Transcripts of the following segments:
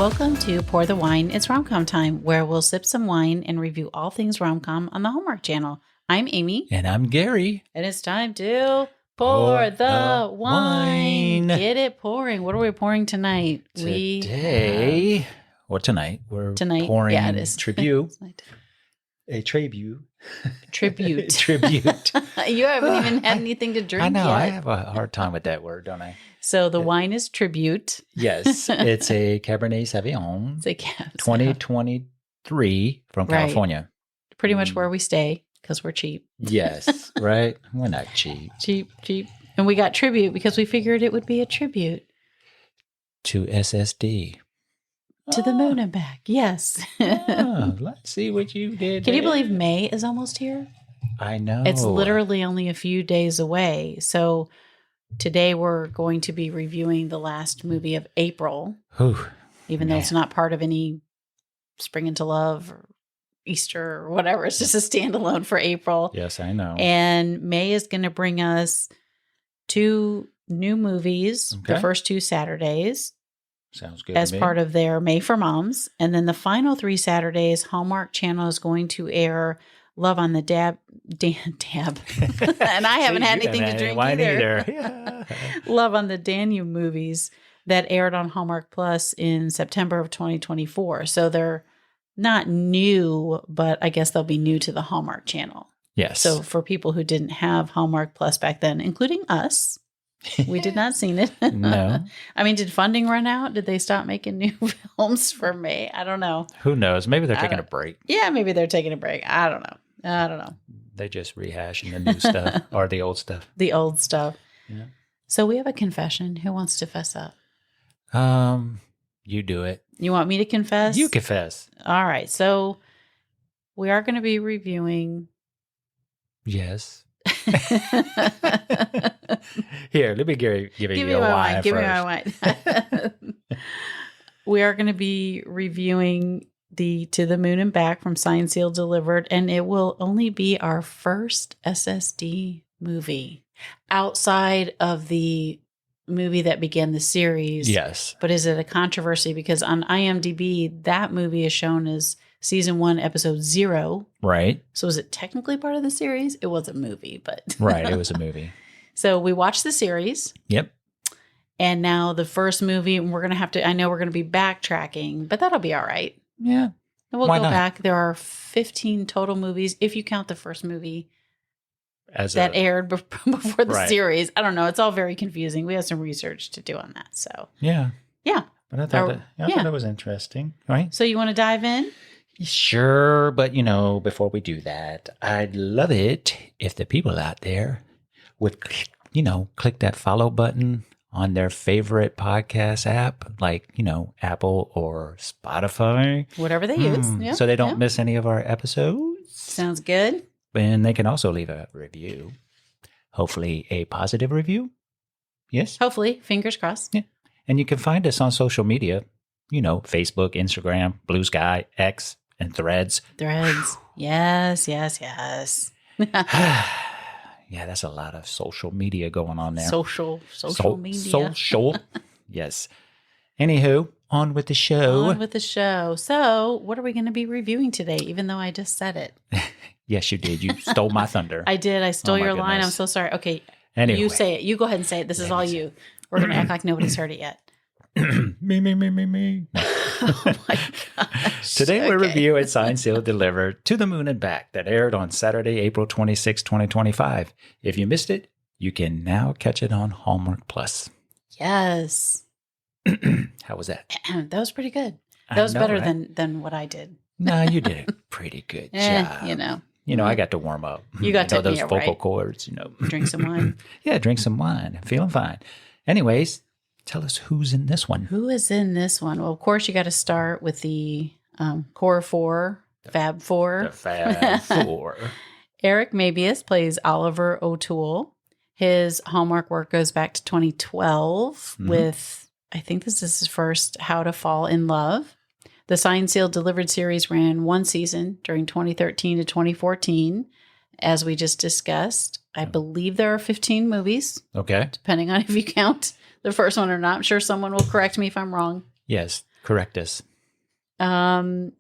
Welcome to Pour the Wine. It's Rom-Com Time, where we'll sip some wine and review all things rom-com on the Hallmark Channel. I'm Amy. And I'm Gary. And it's time to pour the wine. Get it pouring. What are we pouring tonight? Tonight, we're pouring it is. tribute. A tribute. Tribute. You haven't even had anything to drink I know. yet. I have a hard time with that word, don't I? So the wine is tribute. Yes. It's a Cabernet Sauvignon. It's a Cab 2023 from California. Pretty much where we stay because we're cheap. Yes. Right? We're not cheap. Cheap. And we got tribute because we figured it would be a tribute. To SSD. To the moon and back. Yes. Let's see what you did. Can you believe May is almost here? I know. It's literally only a few days away. So today we're going to be reviewing the last movie of April. Even though it's not part of any Spring into Love or Easter or whatever. It's just a standalone for April. Yes, I know. And May is going to bring us 2 new movies, the first 2 Saturdays. Sounds good. As part of their May for Moms. And then the final 3 Saturdays, Hallmark Channel is going to air Love on the Dab. And I haven't had anything to drink either. Yeah. Love on the Danube movies that aired on Hallmark Plus in September of 2024. So they're not new, but I guess they'll be new to the Hallmark Channel. Yes. So for people who didn't have Hallmark Plus back then, including us, we did not seen it. No. I mean, did funding run out? Did they stop making new films for May? I don't know. Who knows? Maybe they're taking a break. Yeah, maybe they're taking a break. I don't know. They just rehashing the new stuff or the old stuff. The old stuff. Yeah. So we have a confession. Who wants to fess up? You do it. You want me to confess? You confess. All right. So we are going to be reviewing. Yes. Here, let me give you a wine. Give me my wine. We are going to be reviewing the To the Moon and Back from Signed, Sealed, Delivered, and it will only be our first SSD movie outside of the movie that began the series. Yes. But is it a controversy? Because on IMDb, that movie is shown as Season 1, Episode 0. Right. So is it technically part of the series? It was a movie, but... Right, it was a movie. So we watched the series. Yep. And now the first movie, we're going to have to... I know we're going to be backtracking, but that'll be all right. Yeah. And we'll go back. There are 15 total movies, if you count the first movie aired before the series. I don't know. It's all very confusing. We have some research to do on that, so... Yeah. Yeah. But I thought that was interesting, right? So you want to dive in? Sure, but before we do that, I'd love it if the people out there would, click that follow button on their favorite podcast app, like, Apple or Spotify. Whatever they use. Yeah. So they don't miss any of our episodes. Sounds good. And they can also leave a review. Hopefully a positive review. Yes? Hopefully. Fingers crossed. Yeah. And you can find us on social media, Facebook, Instagram, Blue Sky, X, and Threads. Threads. Yes. Yeah, that's a lot of social media going on there. Social media. Social. Yes. Anywho, on with the show. So, what are we going to be reviewing today, even though I just said it? Yes, you did. You stole my thunder. I did. I stole your line. I'm so sorry. Okay. Anyway. You say it. You go ahead and say it. This is all you. We're going to act like nobody's heard it yet. Me. Oh my gosh. Today we're reviewing Signed, Sealed, Delivered, To the Moon and Back that aired on Saturday, April 26, 2025. If you missed it, you can now catch it on Hallmark Plus. Yes. How was that? That was pretty good. That was better than what I did. No, you did a pretty good job. I got to warm up. You got to those vocal cords, Drink some wine. Yeah, drink some wine. I'm feeling fine. Anyways, tell us who's in this one. Who is in this one? Well, of course, you got to start with the core 4, Fab 4. The Fab 4. Eric Mabius plays Oliver O'Toole. His Hallmark work goes back to 2012 with, I think this is his first How to Fall in Love. The Signed, Sealed, Delivered series ran 1 season during 2013 to 2014. As we just discussed, I believe there are 15 movies. Okay. Depending on if you count the first one or not. I'm sure someone will correct me if I'm wrong. Yes. Correct us. I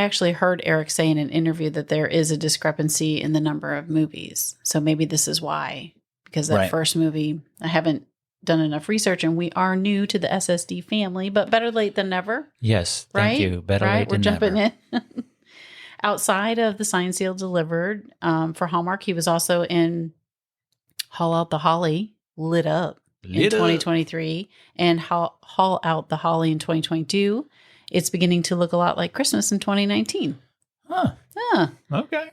actually heard Eric say in an interview that there is a discrepancy in the number of movies. So maybe this is why, because that first movie, I haven't done enough research, and we are new to the SSD family, but better late than never. Yes, thank you. Better late than never. We're jumping in. Outside of the Signed, Sealed, Delivered, for Hallmark, he was also in Haul Out the Holly, Lit Up in 2023, and Haul Out the Holly in 2022. It's beginning to look a lot like Christmas in 2019. Huh. Okay.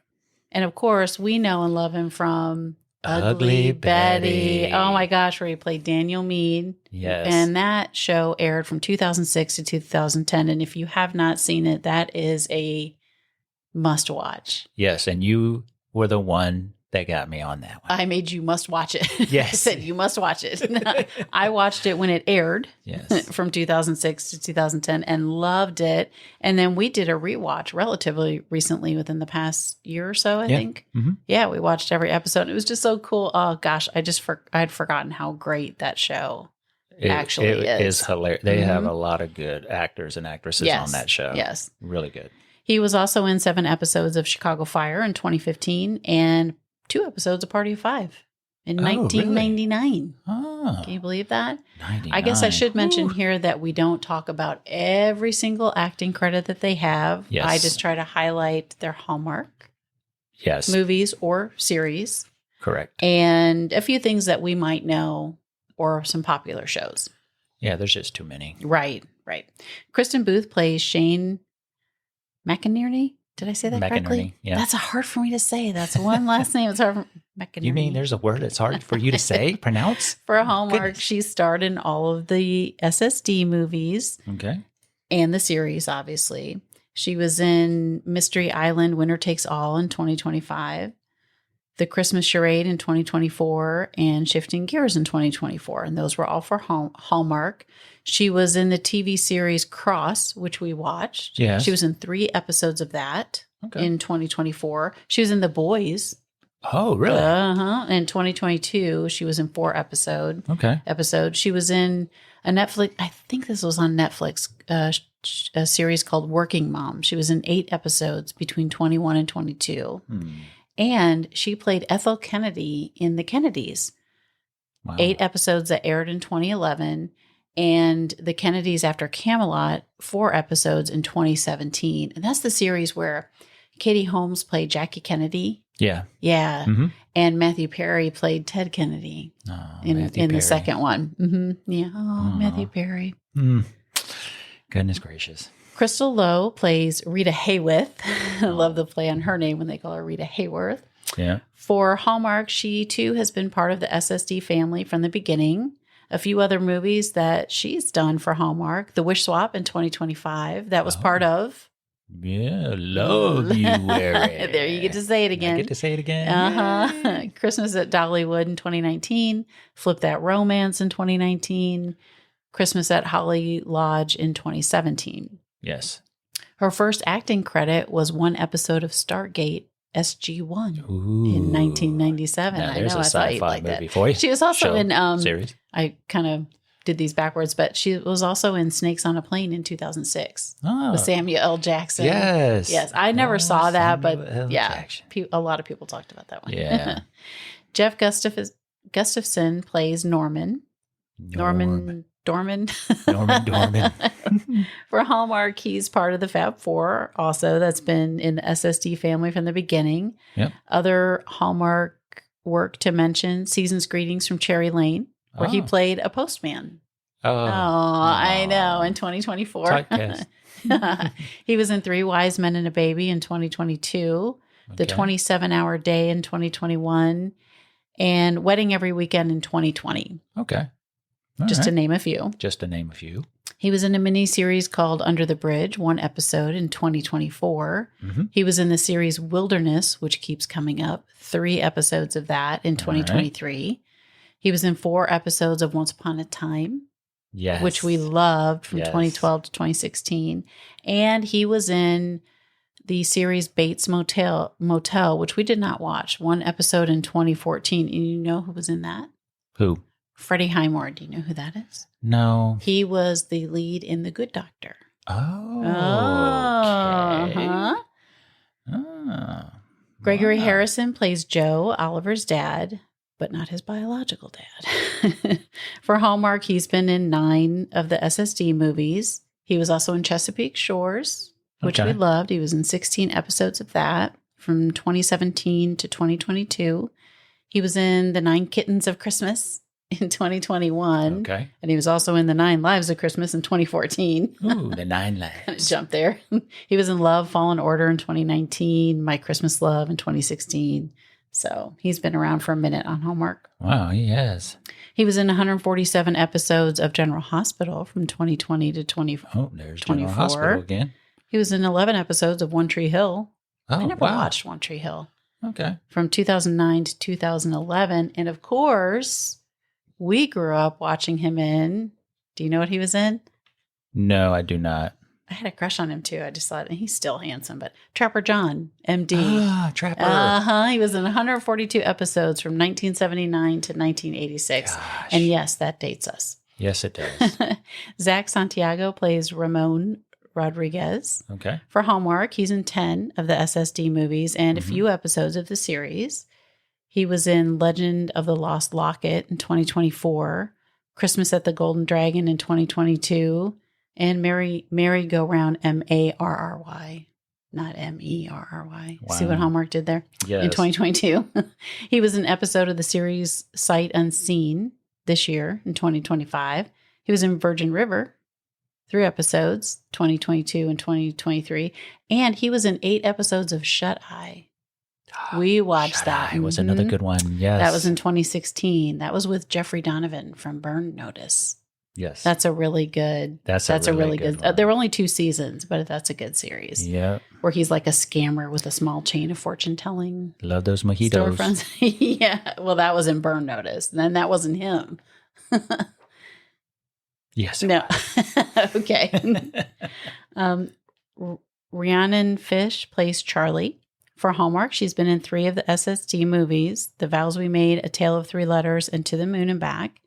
And of course, we know and love him from Ugly Betty. Oh my gosh, where he played Daniel Meade. Yes. And that show aired from 2006 to 2010. And if you have not seen it, that is a must watch. Yes. And you were the one that got me on that one. I made you must watch it. Yes. I said you must watch it. I watched it when it aired. Yes. From 2006 to 2010 and loved it. And then we did a rewatch relatively recently within the past year or so, I think. Mm-hmm. Yeah, we watched every episode. It was just so cool. Oh gosh, I'd forgotten how great that show actually is. It is hilarious. They have a lot of good actors and actresses on that show. Yes. Really good. He was also in 7 episodes of Chicago Fire in 2015 and 2 episodes of Party of 5 in 1999. Really? Oh. Can you believe that? 99. I guess I should mention here that we don't talk about every single acting credit that they have. Yes. I just try to highlight their Hallmark movies or series. Correct. And a few things that we might know or some popular shows. Yeah, there's just too many. Right. Kristen Booth plays Shane McInerney. Did I say that correctly? Yeah. That's hard for me to say. That's one last name. It's hard for McInerney. You mean there's a word that's hard for you to say, pronounce? For Hallmark, she starred in all of the SSD movies. Okay. And the series, obviously. She was in Mystery Island, Winner Takes All in 2025, The Christmas Charade in 2024, and Shifting Gears in 2024. And those were all for Hallmark. She was in the TV series Cross, which we watched. Yes. She was in 3 episodes of that in 2024. She was in The Boys. Oh, really? In 2022, she was in 4 episodes. She was in a Netflix, I think this was on Netflix, a series called Working Mom. She was in 8 episodes between 21 and 22. And she played Ethel Kennedy in The Kennedys. Wow. 8 episodes that aired in 2011. And The Kennedys after Camelot, 4 episodes in 2017. And that's the series where Katie Holmes played Jackie Kennedy. Yeah. Mm-hmm. And Matthew Perry played Ted Kennedy in the second one. Mm-hmm. Yeah. Oh, Matthew Perry. Goodness gracious. Crystal Lowe plays Rita Hayworth. I love the play on her name when they call her Rita Hayworth. Yeah. For Hallmark, she too has been part of the SSD family from the beginning. A few other movies that she's done for Hallmark. The Wish Swap in 2025. That was part of. Yeah, love you wearing. There, you get to say it again. I get to say it again. Christmas at Dollywood in 2019. Flip That Romance in 2019. Christmas at Holly Lodge in 2017. Yes. Her first acting credit was 1 episode of Stargate SG-1 in 1997. Now, there's I know, a sci-fi movie for you. She was also in series. I kind of did these backwards, but she was also in Snakes on a Plane in 2006 with Samuel L. Jackson. Yes. I never saw that, but Jackson. A lot of people talked about that one. Yeah. Jeff Gustafson plays Norman. Norman Dorman. For Hallmark, he's part of the Fab Four also that's been in the SSD family from the beginning. Yep. Other Hallmark work to mention, Season's Greetings from Cherry Lane, where he played a postman. I know, in 2024. Typecast. He was in 3 Wise Men and a Baby in 2022, The 27-Hour Day in 2021, and Wedding Every Weekend in 2020. Okay. Just to name a few. He was in a miniseries called Under the Bridge, 1 episode in 2024. Mm-hmm. He was in the series Wilderness, which keeps coming up, 3 episodes of that in 2023. Right. He was in 4 episodes of Once Upon a Time, which we loved from 2012 to 2016. And he was in the series Bates Motel, which we did not watch, 1 episode in 2014. And you know who was in that? Who? Freddie Highmore. Do you know who that is? No. He was the lead in The Good Doctor. Oh. Okay. Uh-huh. Oh, Gregory wow. Harrison plays Joe, Oliver's dad, but not his biological dad. For Hallmark, he's been in 9 of the SSD movies. He was also in Chesapeake Shores, which we loved. He was in 16 episodes of that from 2017 to 2022. He was in The 9 Kittens of Christmas in 2021. Okay. And he was also in The 9 Lives of Christmas in 2014. Ooh, The 9 Lives. Jump there. He was in Love, Fallen Order in 2019, My Christmas Love in 2016. So he's been around for a minute on Hallmark. Wow, he has. He was in 147 episodes of General Hospital from 2020 to 2024. Oh, there's General Hospital again. He was in 11 episodes of One Tree Hill. Oh, I never watched One Tree Hill. Okay. From 2009 to 2011. And of course, we grew up watching him in. Do you know what he was in? No, I do not. I had a crush on him too. I just thought he's still handsome, but Trapper John, MD. Ah, Trapper. He was in 142 episodes from 1979 to 1986. Gosh. And yes, that dates us. Yes, it does. Zach Santiago plays Ramon Rodriguez. Okay. For Hallmark, he's in 10 of the SSD movies and a few episodes of the series. He was in Legend of the Lost Locket in 2024, Christmas at the Golden Dragon in 2022, and Merry-Go-Round, M-A-R-R-Y, not M-E-R-R-Y. Wow. See what Hallmark did there? Yes. In 2022. He was an episode of the series Sight Unseen this year in 2025. He was in Virgin River, 3 episodes, 2022 and 2023. And he was in 8 episodes of Shut Eye. We watched that. It was another good one. Yes. That was in 2016. That was with Jeffrey Donovan from Burn Notice. Yes. That's a really good. That's a really good. one. There were only 2 seasons, but that's a good series. Yeah. Where he's like a scammer with a small chain of fortune telling. Love those mojitos. Storefronts. Yeah. Well, that was in Burn Notice. Then that wasn't him. Yes. No. Okay. Rhiannon Fish plays Charlie. For Hallmark, she's been in 3 of the SSD movies, The Vows We Made, A Tale of 3 Letters, and To the Moon and Back.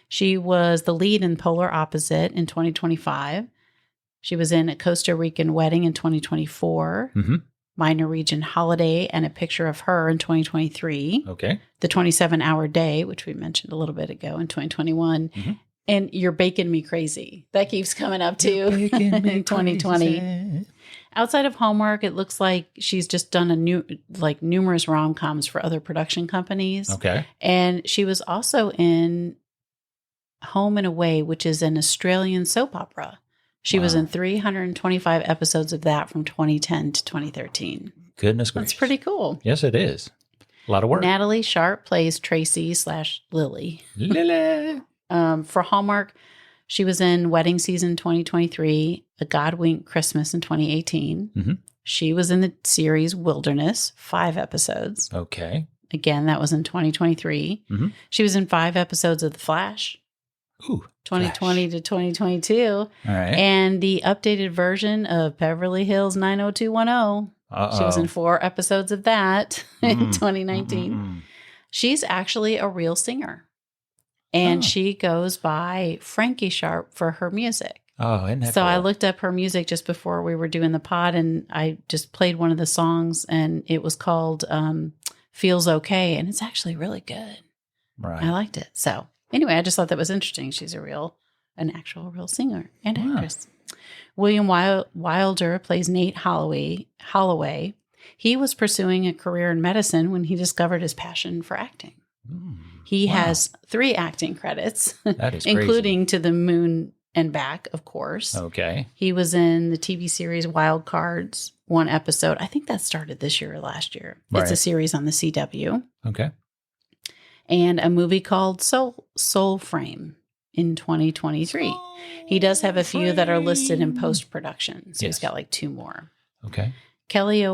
She was the lead in Polar Opposite in 2025. She was in A Costa Rican Wedding in 2024, My Norwegian Holiday and A Picture of Her in 2023, Okay. The 27-Hour Day, which we mentioned a little bit ago in 2021, and You're Baking Me Crazy. That keeps coming up too in 2020. Outside of Hallmark, it looks like she's just done numerous rom-coms for other production companies. Okay. And she was also in Home and Away, which is an Australian soap opera. She was in 325 episodes of that from 2010 to 2013. Goodness gracious. That's pretty cool. Yes, it is. A lot of work. Natalie Sharp plays Tracy/Lily. Lily. For Hallmark, she was in Wedding Season 2023, A God Wink Christmas in 2018. She was in the series Wilderness, 5 episodes. Okay. Again, that was in 2023. She was in 5 episodes of The Flash. Ooh. 2020 to 2022. All right. And the updated version of Beverly Hills 90210. She was in 4 episodes of that in 2019. She's actually a real singer. And she goes by Frankie Sharp for her music. Oh, isn't that So cool? I looked up her music just before we were doing the pod, and I just played one of the songs, and it was called Feels Okay, and it's actually really good. Right. I liked it. So anyway, I just thought that was interesting. She's an actual real singer and actress. William Wilder plays Nate Holloway. He was pursuing a career in medicine when he discovered his passion for acting. He has 3 acting credits, That is including To the Moon and Back, of course. Okay. He was in the TV series Wild Cards, 1 episode. I think that started this year or last year. It's a Right. series on the CW. Okay. And a movie called Soul Frame in 2023. He does have a few that are listed in post-production. So he's got like 2 more. Okay. Kelly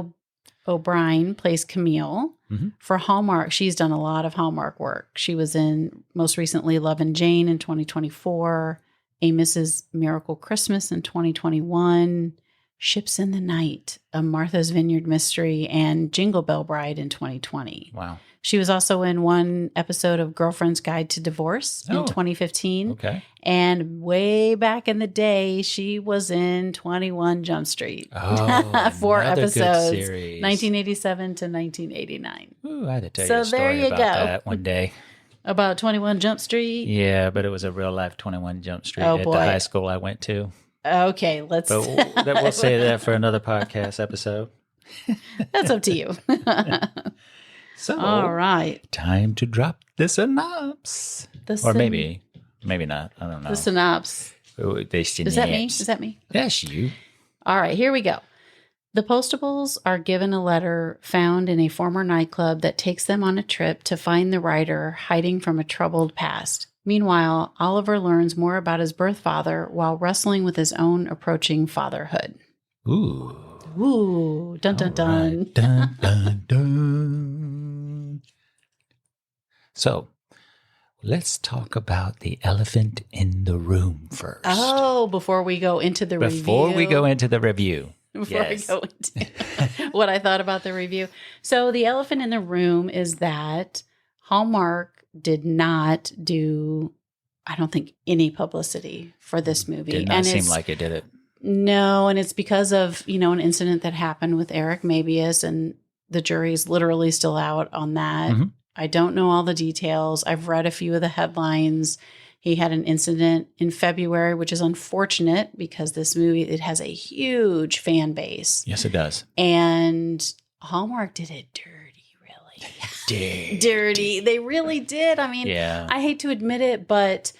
O'Brien plays Camille. For Hallmark, she's done a lot of Hallmark work. She was in, most recently, Love and Jane in 2024, A Mrs. Miracle Christmas in 2021. Ships in the Night, A Martha's Vineyard Mystery, and Jingle Bell Bride in 2020. Wow. She was also in one episode of Girlfriend's Guide to Divorce in 2015. Okay. And way back in the day, she was in 21 Jump Street. Oh, 4 episodes, good series. 1987 to 1989. Ooh, I had to tell So you a story there you about go. that one day. About 21 Jump Street? Yeah, but it was a real life 21 Jump Street Oh, at boy. the high school I went to. Okay, let's... But we'll say that for another podcast episode. That's up to you. So, All right. time to drop the synopsis. Or maybe not. I don't know. The synopsis. Is that me? Is that me? That's you. All right, here we go. The Postables are given a letter found in a former nightclub that takes them on a trip to find the writer hiding from a troubled past. Meanwhile, Oliver learns more about his birth father while wrestling with his own approaching fatherhood. Ooh. Ooh, dun dun dun. Right. Dun dun dun. So, let's talk about the elephant in the room first. Oh, before we go into the review. Before we go into the review. Before we go into what I thought about the review. So the elephant in the room is that Hallmark did not do, I don't think, any publicity for this movie. Did not seem like it, did it? No, and it's because of, an incident that happened with Eric Mabius, and the jury's literally still out on that. Mm-hmm. I don't know all the details. I've read a few of the headlines. He had an incident in February, which is unfortunate because this movie, it has a huge fan base. Yes, it does. And Hallmark did it dirty, really. Dirty. They really did. I mean, I hate to admit it, but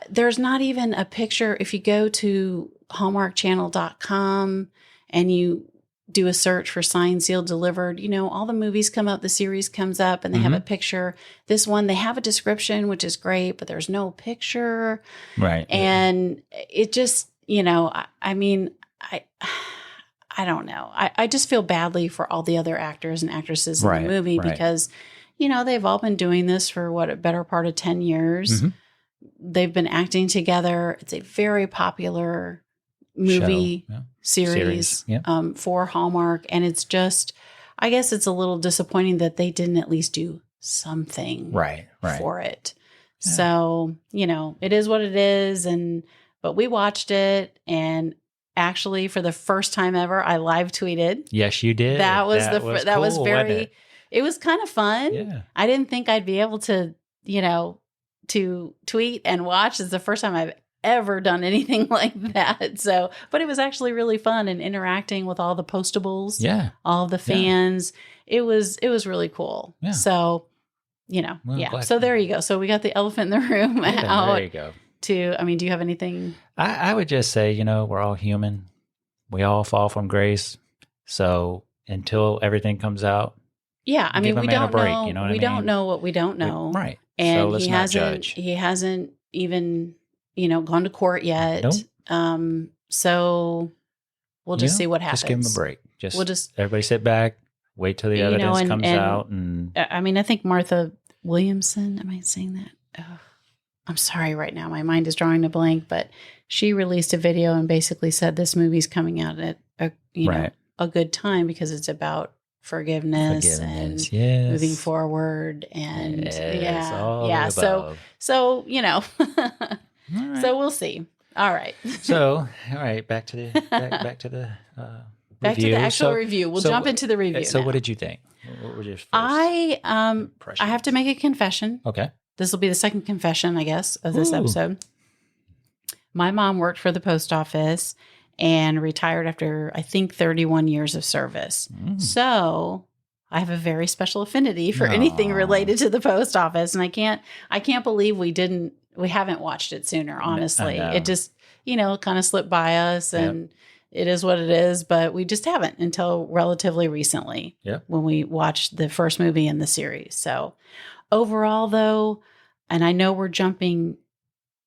there's not even a picture. If you go to hallmarkchannel.com and you do a search for Signed, Sealed, Delivered, all the movies come up, the series comes up, and they have a picture. This one, they have a description, which is great, but there's no picture. Right. And it just, I mean, I don't know. I just feel badly for all the other actors and actresses in the movie because, they've all been doing this for a better part of 10 years. Mm-hmm. They've been acting together. It's a very popular movie series. For Hallmark. And it's just, I guess it's a little disappointing that they didn't at least do something for it. Yeah. So, it is what it is. But we watched it, and actually for the first time ever, I live tweeted. Yes, you did. That was cool, was very, it was kind of fun. Yeah. I didn't think I'd be able to, to tweet and watch. It's the first time I've ever done anything like that. So, but it was actually really fun, and interacting with all the Postables, all the fans. It was really cool. Yeah. So, So there you go. So we got the elephant in the room out. There you go. Do you have anything? I would just say, we're all human. We all fall from grace. So until everything comes out, we don't know. We don't know what we don't know. Right. And so let's not judge. He hasn't even, gone to court yet. Nope. So we'll just see what happens. Just give him a break. Everybody sit back, wait till the evidence comes out. And I think Martha Williamson, am I saying that? Oh, I'm sorry right now. My mind is drawing a blank, but she released a video and basically said this movie's coming out at a good time because it's about forgiveness and moving forward, and so so so we'll see. All right. So all right, back to the back to the actual review. We'll jump into the review. So now. What did you think? What were your first I have to make a confession. Okay. This will be the second confession, I guess, of this episode. My mom worked for the post office and retired after, I think, 31 years of service. So I have a very special affinity for anything related to the post office. And I can't believe we haven't watched it sooner, honestly. It just, kind of slipped by us, and it is what it is, but we just haven't until relatively recently when we watched the first movie in the series. So overall, though, and I know we're jumping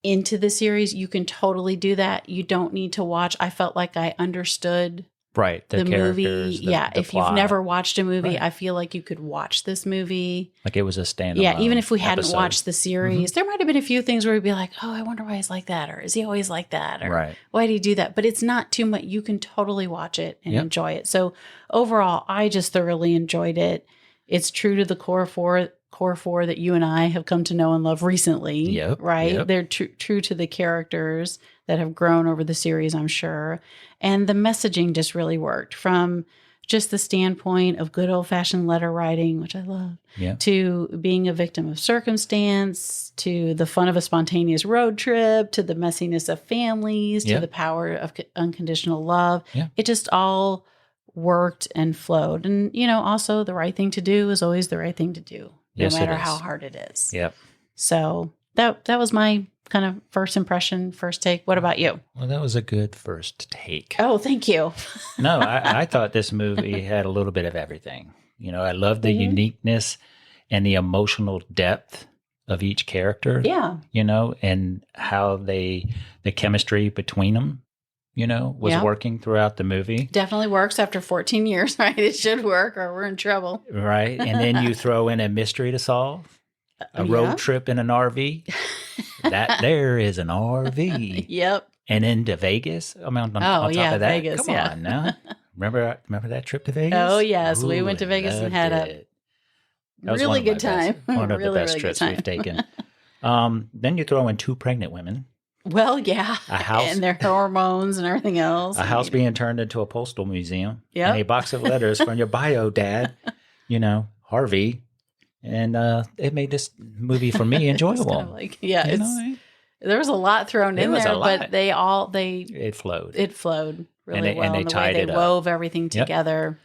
into the series, you can totally do that. You don't need to watch. I felt like I understood Right. The movie. characters, Yeah. the If plot. you've never watched a movie, Right. I feel like you could watch this movie. Like it was a standalone. Yeah. Even if we hadn't episode. watched the series, there might have been a few things where we'd be like, oh, I wonder why he's like that. Or is he always like that? Or Right. why do you do that? But it's not too much. You can totally watch it and Yep. enjoy it. So overall, I just thoroughly enjoyed it. It's true to the core four that you and I have come to know and love recently. Yep, Right. yep. They're true to the characters that have grown over the series, I'm sure. And the messaging just really worked from just the standpoint of good old fashioned letter writing, which I love, Yeah. to being a victim of circumstance, to the fun of a spontaneous road trip, to the messiness of families, Yeah. to the power of unconditional love. Yeah. It just all worked and flowed. And, also the right thing to do is always the right thing to do, no Yes, it matter is. how hard it is. Yep. So that was my kind of first impression, first take. What about you? Well, that was a good first take. Oh, thank you. No, I thought this movie had a little bit of everything. I love the Mhm. uniqueness and the emotional depth of each character. Yeah. And how the chemistry between them, was Yeah. working throughout the movie. Definitely works after 14 years, right? It should work or we're in trouble. Right. And then you throw in a mystery to solve, a road Yeah. trip in an RV. That there is an RV. Yep. And then to Vegas. I mean, on Oh, top yeah, of that, Vegas, come yeah. on now. Remember that trip to Vegas? Oh, yes. We Ooh, went to I Vegas and loved had it. That was really one of my good time. best- one of Really, the best really good trips we've taken. Then you throw in 2 pregnant women, Well, yeah. A house- And their hormones and everything else. a house being turned into a postal museum, Yep. and a box of letters from your bio dad, Harvey. And it made this movie for me It's enjoyable. kind of like, yeah, You know, there was a lot thrown It in was a there, lot. but it flowed. it flowed really And well. they And the tied way it they up. wove everything Yep. together.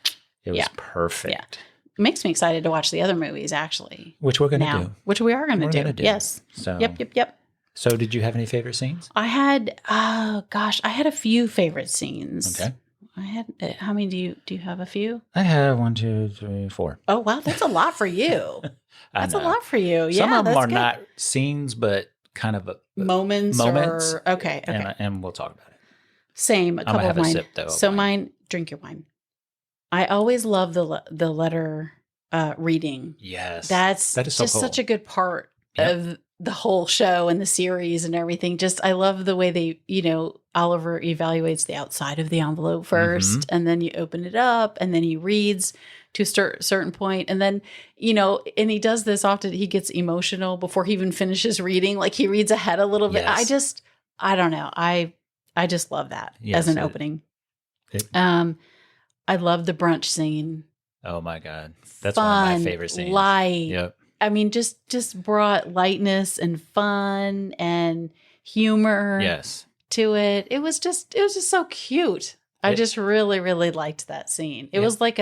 It was yeah. perfect. It makes me excited to watch the other movies, actually. Which we're going to Now, do. which we are going to We're do. gonna do. Yes. So, Yep. So, did you have any favorite scenes? I had, I had a few favorite scenes. Okay. I had, how many do you have a few? I have 1, 2, 3, 4. Oh, wow. That's a lot for you. I That's a know. lot for you. Yeah. Some of them that's are good. not scenes, but kind of moments. moments. Okay. And we'll talk about it. Same. A I'm gonna couple have of a mine. sip, though, of So mine. mine, drink your wine. I always love the letter reading. Yes. That is so just cool. such a good part Yep. of the whole show and the series and everything. Just, I love the way they, Oliver evaluates the outside of the envelope 1st, and then you open it up, and then he reads to a certain point. And then, and he does this often, he gets emotional before he even finishes reading. Like he reads ahead a little bit. Yes. I don't know. I just love that Yes, as an it- opening. I love the brunch scene. Oh my God. That's one of my Fun, favorite scenes. Light. Yep. I mean, just brought lightness and fun and humor Yes. to it. It was just so cute. I just really, really liked that scene. It Yeah. was like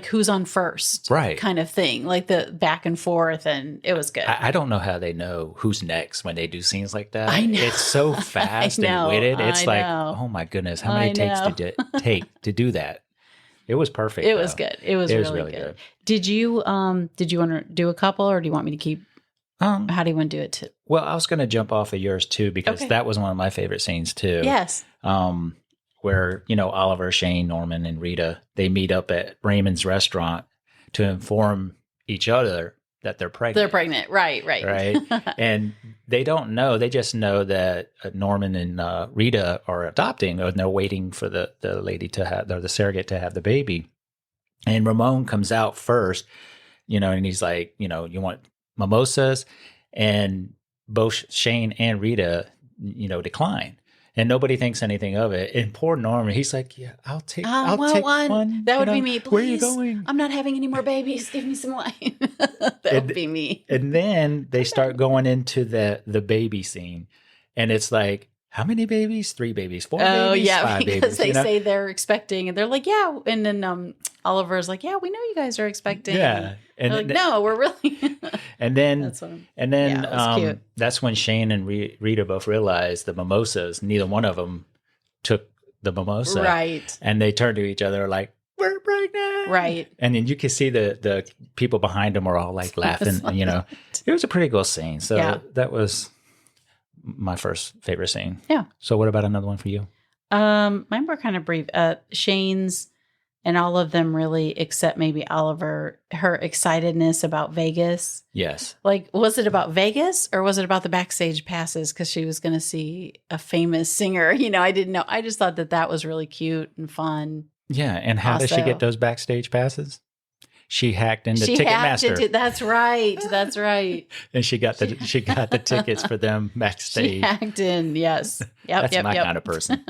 who's on first, Right. kind of thing, like the back and forth, and it was good. I don't know how they know who's next when they do scenes like that. I know. It's so fast know, and witted. It's I like, know. oh my goodness, how I many takes know. did it take to do that? It was perfect. It was though. good. It was really good. Did you want to do a couple, or do you want me to keep? How do you want to do it? Well, I was going to jump off of yours too, because Okay. that was one of my favorite scenes too. Yes. Where, Oliver, Shane, Norman, and Rita, they meet up at Raymond's restaurant to inform each other that they're pregnant. They're pregnant. Right. Right. And they don't know. They just know that Norman and Rita are adopting, and they're waiting for the lady to have, or the surrogate to have the baby. And Ramon comes out first, and he's like, you want mimosas? And both Shane and Rita, decline. And nobody thinks anything of it. And poor Norman, he's like, "Yeah, I'll take one. That would be me. Please. Where are you going?" I'm not having any more babies. Give me some wine. That would be me. And then they start going into the baby scene, and it's like, how many babies? 3 babies, 4 babies, Oh yeah, 5 because babies. they say they're expecting, and they're like, yeah. And then Oliver's like, yeah, we know you guys are expecting. Yeah, And they're like, no, we're really. and then That's what I'm- and then Yeah, it was cute. that's when Shane and Rita both realized the mimosas. Neither one of them took the mimosa, Right. And they turned to each other like, "We're pregnant!" Right. And then you can see the people behind them are all like laughing. And, it was a pretty cool scene. So Yeah. that was my first favorite scene. Yeah. So what about another one for you? Mine were kind of brief. Shane's and all of them really, except maybe Oliver, her excitedness about Vegas. Yes. Like, was it about Vegas or was it about the backstage passes? Because she was going to see a famous singer. I didn't know. I just thought that was really cute and fun. Yeah. And how does she get those backstage passes? She hacked into Ticketmaster. That's right. That's right. And she got the tickets for them backstage. She hacked in. Yes. Yep. That's my kind of person.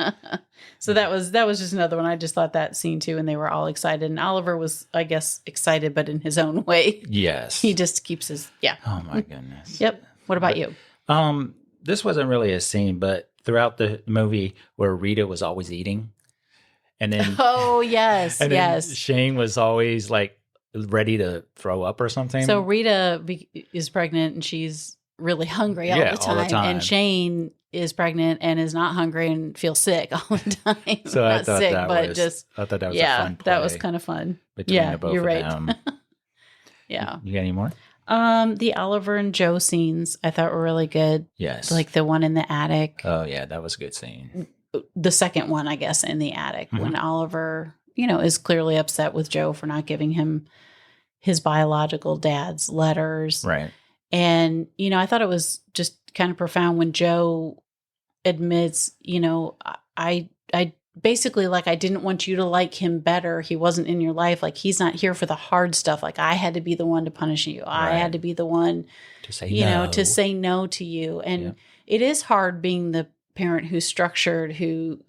So that was just another one. I just thought that scene too, and they were all excited. And Oliver was, I guess, excited, but in his own way. Yes. He just keeps his Oh my goodness. Yep. What about you? This wasn't really a scene, but throughout the movie where Rita was always eating, and then yes, then Shane was always like ready to throw up or something. So Rita is pregnant and she's really hungry all the time, and Shane is pregnant and is not hungry and feels sick all the time. So I thought that was a fun play. That was kind of fun. Between the both you're of right. them. Yeah. You got any more? The Oliver and Joe scenes I thought were really good. Yes. Like the one in the attic. Oh yeah, that was a good scene. The second one, I guess, in the attic when Oliver, is clearly upset with Joe for not giving him his biological dad's letters. Right. And, I thought it was just kind of profound when Joe admits, I basically, like, I didn't want you to like him better. He wasn't in your life. Like, he's not here for the hard stuff. Like, I had to be the one to punish you. I had to be the one to say no. To say no to you. And it is hard being the parent who's structured, who,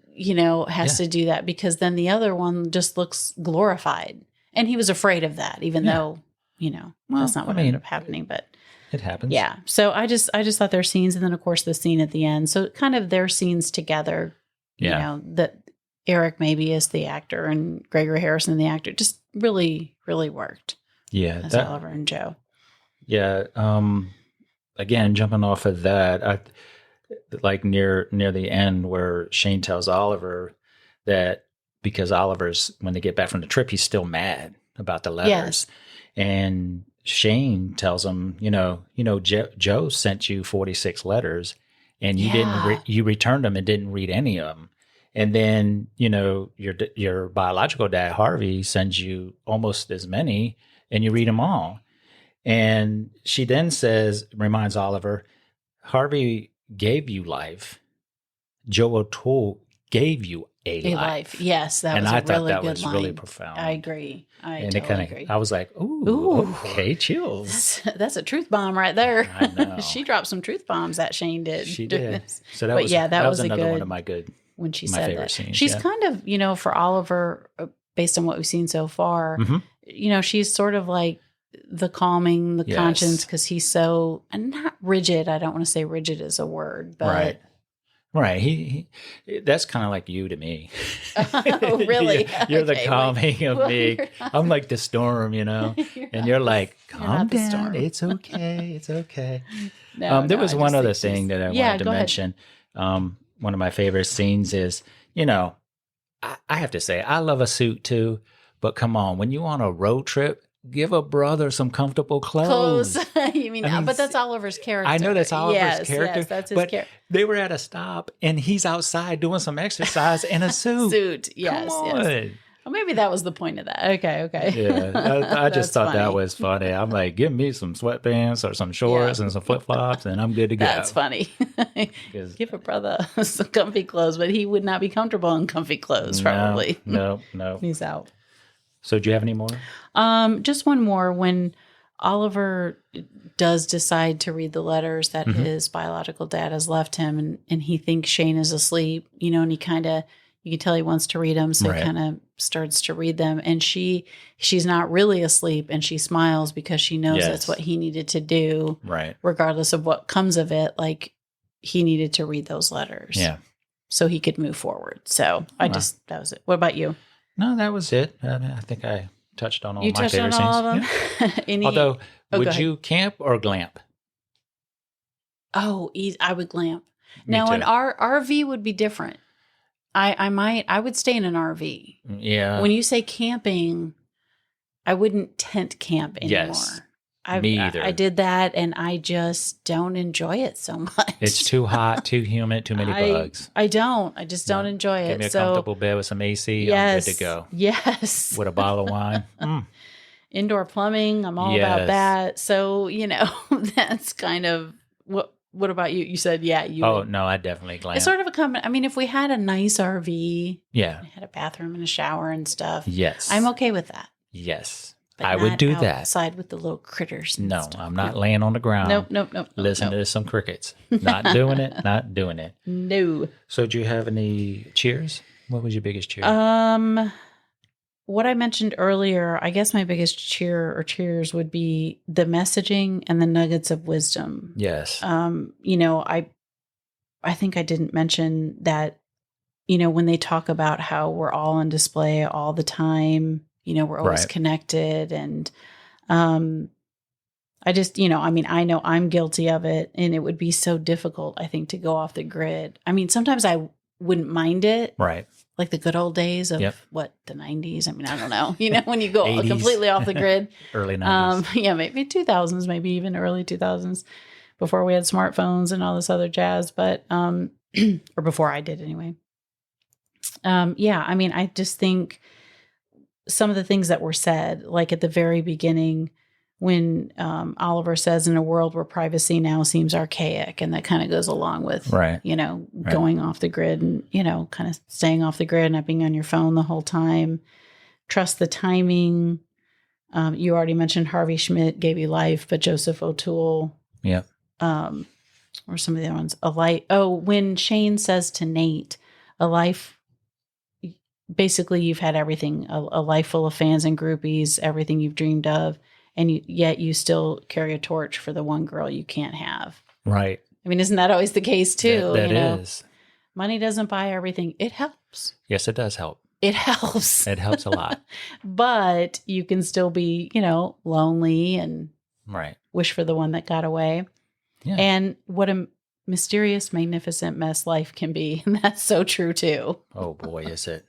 has to do that, because then the other one just looks glorified. And he was afraid of that, even though, that's not what ended up happening. But it happens. Yeah. So I just thought their scenes, and then of course the scene at the end. So kind of their scenes together. Yeah. That Eric maybe is the actor and Gregory Harrison the actor, just really, really worked. Yeah. As Oliver and Joe. Yeah. Again, jumping off of that, I like near the end where Shane tells Oliver that because Oliver's, when they get back from the trip, he's still mad about the letters. Yes. And Shane tells him, Joe sent you 46 letters and you you returned them and didn't read any of them. And then, your biological dad, Harvey, sends you almost as many and you read them all. And she then reminds Oliver, Harvey gave you life. Joe O'Toole gave you a life. Yes, that was a really good line. And I thought that was really profound. I agree. I agree. I was like, ooh, okay, chills. That's a truth bomb right there. I know. She dropped some truth bombs, that Shane did. She did. So that was another one of my when she said that. Scenes, she's kind of, for Oliver, based on what we've seen so far, she's sort of like the calming, the conscience, because he's so, and not rigid. I don't want to say rigid is a word, but. Right. He that's kind of like you to me. Oh, really? You're the calming of me. I'm like the storm, and you're like, calm down. It's okay. It's okay. There was one other thing that I wanted to mention. One of my favorite scenes is, I have to say, I love a suit too, but come on, when you on a road trip, give a brother some comfortable clothes. You mean, but that's Oliver's character. I know that's Oliver's character. Yes, that's his character. They were at a stop and he's outside doing some exercise in a suit. Yes. Come on. Yes. Well, maybe that was the point of that. Okay. Yeah, I just thought that was funny. I'm like, give me some sweatpants or some shorts and some flip-flops and I'm good to go. That's funny. Give a brother some comfy clothes, but he would not be comfortable in comfy clothes, probably. No. He's out. So do you have any more? Just one more. When Oliver does decide to read the letters that his biological dad has left him, and he thinks Shane is asleep, and he kind of, you can tell he wants to read them, so he kind of starts to read them. And she's not really asleep, and she smiles because she knows that's what he needed to do, regardless of what comes of it. Like, he needed to read those letters, so he could move forward. So that was it. What about you? No, that was it. I think I touched on all my favorite scenes. You touched on all of them? Yeah. Although, would you camp or glamp? Oh, I would glamp. Now, an RV would be different. I would stay in an RV. Yeah. When you say camping, I wouldn't tent camp anymore. Yes. Me either. I did that, and I just don't enjoy it so much. It's too hot, too humid, too many bugs. I just don't enjoy it. Give me a comfortable bed with some AC. I'm good to go. Yes. With a bottle of wine. Indoor plumbing. I'm all about that. So, that's kind of what about you? You said, you. Oh, no, I definitely glam. It's sort of I mean, if we had a nice RV, had a bathroom and a shower and stuff. Yes. I'm okay with that. Yes. But I would do that. Outside with the little critters. No, stuff. I'm not laying on the ground. Nope. Listen to some crickets. Not doing it. Not doing it. No. So, do you have any cheers? What was your biggest cheer? What I mentioned earlier, I guess my biggest cheer or cheers would be the messaging and the nuggets of wisdom. Yes. I think I didn't mention that, when they talk about how we're all on display all the time, we're always connected. And I just, I know I'm guilty of it, and it would be so difficult, I think, to go off the grid. I mean, sometimes I wouldn't mind it. Right. Like the good old days of the 90s. I mean, I don't know, when you go 80s. Completely off the grid. Early 90s. Maybe 2000s, maybe even early 2000s, before we had smartphones and all this other jazz, but, or before I did anyway. I mean, I just think some of the things that were said, like at the very beginning, when Oliver says, in a world where privacy now seems archaic, and that kind of goes along with, going off the grid and, kind of staying off the grid, not being on your phone the whole time. Trust the timing. You already mentioned Harvey Schmidt gave you life, but Joseph O'Toole. Yep. Or some of the other ones. When Shane says to Nate, a life, basically you've had everything, a life full of fans and groupies, everything you've dreamed of. And yet you still carry a torch for the one girl you can't have. Right. I mean, isn't that always the case too? That is. Money doesn't buy everything. It helps. Yes, it does help. It helps. It helps a lot. But you can still be, lonely and wish for the one that got away. Yeah. And what a mysterious, magnificent mess life can be. And that's so true too. Oh boy, is it.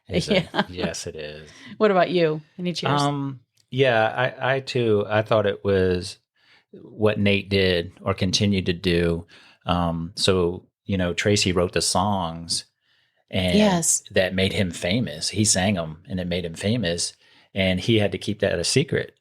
Is it? Yes, it is. What about you? Any cheers? Yeah, I too, I thought it was what Nate did or continued to do. So, Tracy wrote the songs and that made him famous. He sang them and it made him famous, and he had to keep that a secret.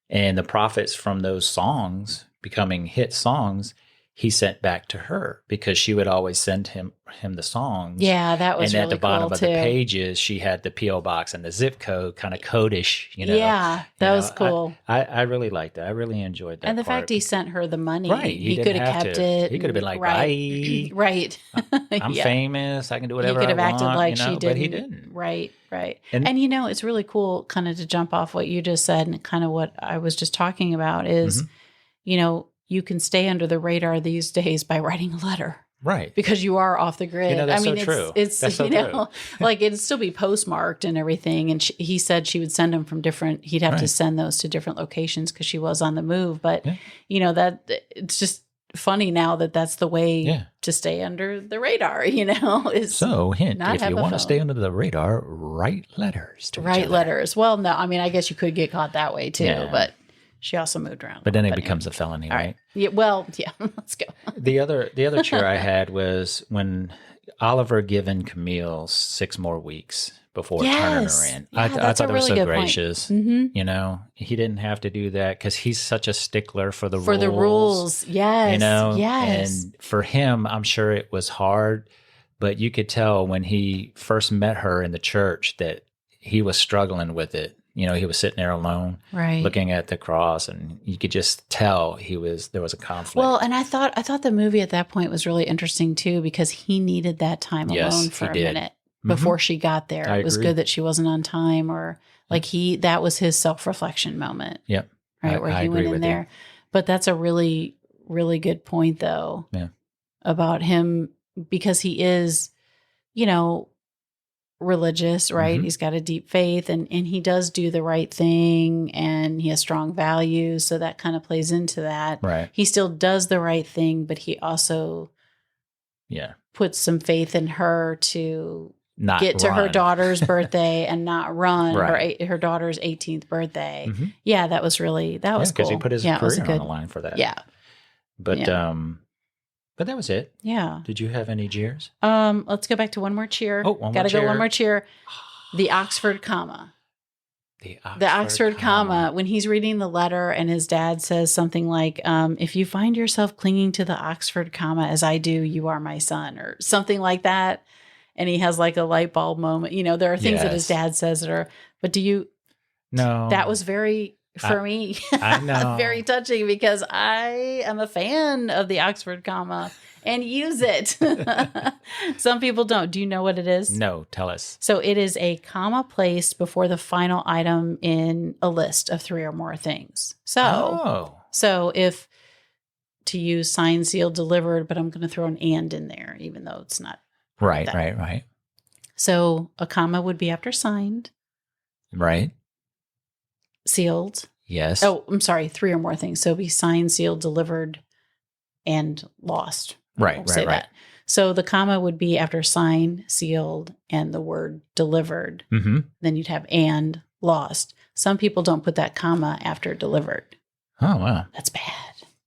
And the profits from those songs becoming hit songs, he sent back to her, because she would always send him the songs. Yeah, that was really cool. And at the bottom of too. The pages, she had the P.O. box and the zip code, kind of codish, Yeah, that was cool. I really liked that. I really enjoyed that. And the fact he sent her the money. Right. He could have kept it. He could have been like, bye. Right. I'm famous. I can do whatever I want. He could have acted like she didn't. But he didn't. Right. And it's really cool, kind of to jump off what you just said and kind of what I was just talking about is, you can stay under the radar these days by writing a letter. Right. Because you are off the grid. That's so true. It's that's so true. Like it'd still be postmarked and everything. And he said she would send them from he'd have to send those to different locations because she was on the move. But, that it's just funny now that that's the way to stay under the radar, is so hint, if you want to stay under the radar, write letters to each other. Letters. Well, no, I mean, I guess you could get caught that way too, but she also moved around. But then it becomes a felony, right? Yeah. Well, yeah. Let's go. The other cheer I had was when Oliver given Camille 6 more weeks before turning her in. Yeah, I thought it was so gracious. Mm-hmm. He didn't have to do that because he's such a stickler for the rules. For the rules, yes. Yes. And for him, I'm sure it was hard, but you could tell when he first met her in the church that he was struggling with it. He was sitting there alone, looking at the cross, and you could just tell there was a conflict. Well, and I thought the movie at that point was really interesting too, because he needed that time alone for a minute before she got there. It was good that she wasn't on time, or that was his self-reflection moment. Yep. Right. Where he went in there. But that's a really, really good point though. Yeah. About him, because he is, religious, right? Mm-hmm. He's got a deep faith and he does do the right thing and he has strong values. So that kind of plays into that. Right. He still does the right thing, but he also puts some faith in her to not get to her run. daughter's birthday and not run Right. her daughter's 18th birthday. Mm-hmm. Yeah, that was cool. Because he put his career on the line for that. Yeah. But that was it. Yeah. Did you have any jeers? Let's go back to one more cheer. Oh, one more Gotta cheer. go one more cheer. The Oxford comma. The Oxford comma. When he's reading the letter and his dad says something like, if you find yourself clinging to the Oxford comma as I do, you are my son, or something like that. And he has like a light bulb moment. You know, there are things that his dad says that are, but No. That was very, for me, I know. very touching because I am a fan of the Oxford comma and use it. Some people don't. Do you know what it is? No, tell us. So it is a comma placed before the final item in a list of 3 or more things. So if to use signed, sealed, delivered, but I'm going to throw an and in there, even though it's not. Right. So a comma would be after signed. Right. Sealed. Yes. Oh, I'm sorry. 3 or more things. So it'd be signed, sealed, delivered, and lost. Right. That. So the comma would be after signed, sealed, and the word delivered. Mm-hmm. Then you'd have and lost. Some people don't put that comma after delivered. Oh, wow. That's bad.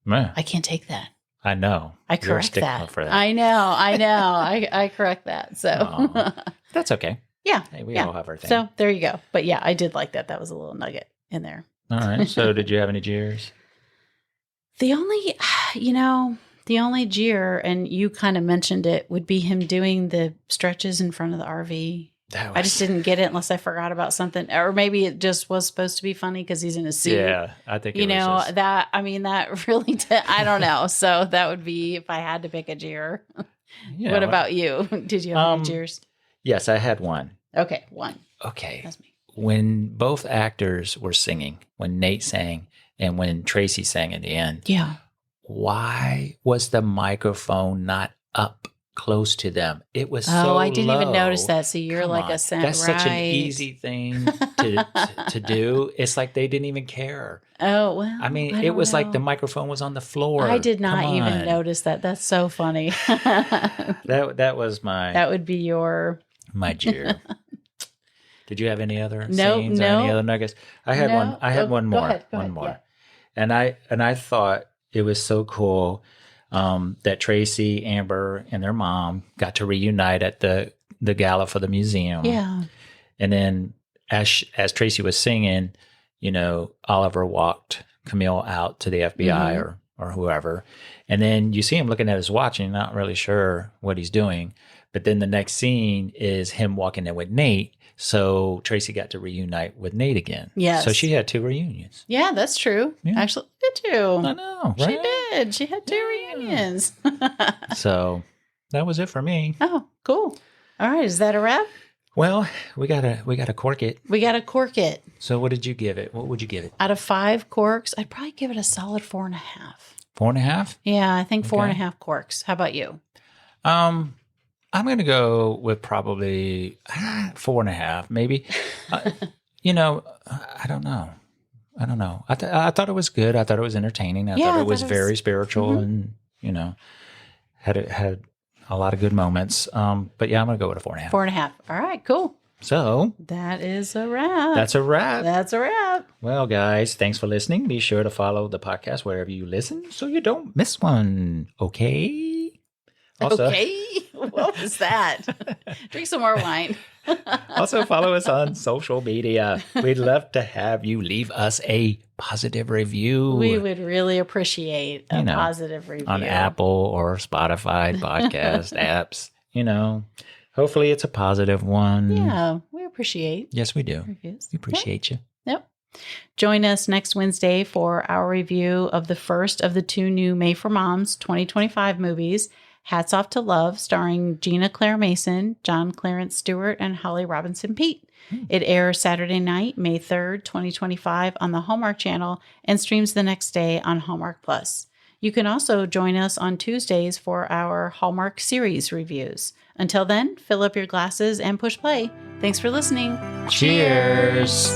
Man. I can't take that. I know. I correct that. For that. I know. I correct that. So that's okay. Yeah. Hey, we all have our thing. So there you go. But yeah, I did like that. That was a little nugget in there. All right. So did you have any jeers? The only jeer, and you kind of mentioned it, would be him doing the stretches in front of the RV. I just didn't get it unless I forgot about something, or maybe it just was supposed to be funny because he's in a suit. Yeah, I think it was just... that. I mean, that really. I don't know. So that would be if I had to pick a jeer. Yeah, what about you? Did you have any jeers? Yes, I had one. Okay, one. Okay, that's me. When both actors were singing, when Nate sang and when Tracy sang at the end. Yeah. Why was the microphone not up close to them? It was so I didn't low. even notice that. So you're Come like on. a cent. That's such an easy thing to do. It's like they didn't even care. Oh, well. I mean, it was like the microphone was on the floor. I did not even notice that. That's so funny. That was my... That would be your... My jeer. Did you have any other scenes or any other nuggets? I had one. I had one more. Go ahead. Yeah. And I thought it was so cool that Tracy, Amber, and their mom got to reunite at the gala for the museum. Yeah. And then as Tracy was singing, Oliver walked Camille out to the FBI or whoever. And then you see him looking at his watch and you're not really sure what he's doing. But then the next scene is him walking in with Nate. So Tracy got to reunite with Nate again. Yes. So she had 2 reunions. Yeah, that's true. Yeah. Actually, did too. I know, right? She did. She had 2 reunions. So that was it for me. Oh, cool. All right. Is that a wrap? Well, we gotta cork it. We gotta cork it. So what did you give it? What would you give it? Out of 5 corks, I'd probably give it a solid 4.5. 4.5? Yeah, I think 4.5 corks. How about you? I'm going to go with probably 4.5, maybe. I don't know. I thought it was good. I thought it was entertaining. I thought it was very spiritual and, had a lot of good moments. But yeah, I'm going to go with a 4.5. 4.5. All right, cool. So that is a wrap. That's a wrap. That's a wrap. Well, guys, thanks for listening. Be sure to follow the podcast wherever you listen so you don't miss one. Okay? Also, okay. What was that? Drink some more wine. Also, follow us on social media. We'd love to have you leave us a positive review. We would really appreciate a positive review. On Apple or Spotify podcast apps. Hopefully it's a positive one. Yeah, we appreciate. Yes, we do. Reviews. We appreciate you. Yep. Join us next Wednesday for our review of the first of the 2 new Made for Moms 2025 movies, Hats Off to Love, starring Gina Claire Mason, John Clarence Stewart, and Holly Robinson Peete. It airs Saturday night, May 3rd, 2025 on the Hallmark Channel and streams the next day on Hallmark Plus. You can also join us on Tuesdays for our Hallmark series reviews. Until then, fill up your glasses and push play. Thanks for listening. Cheers.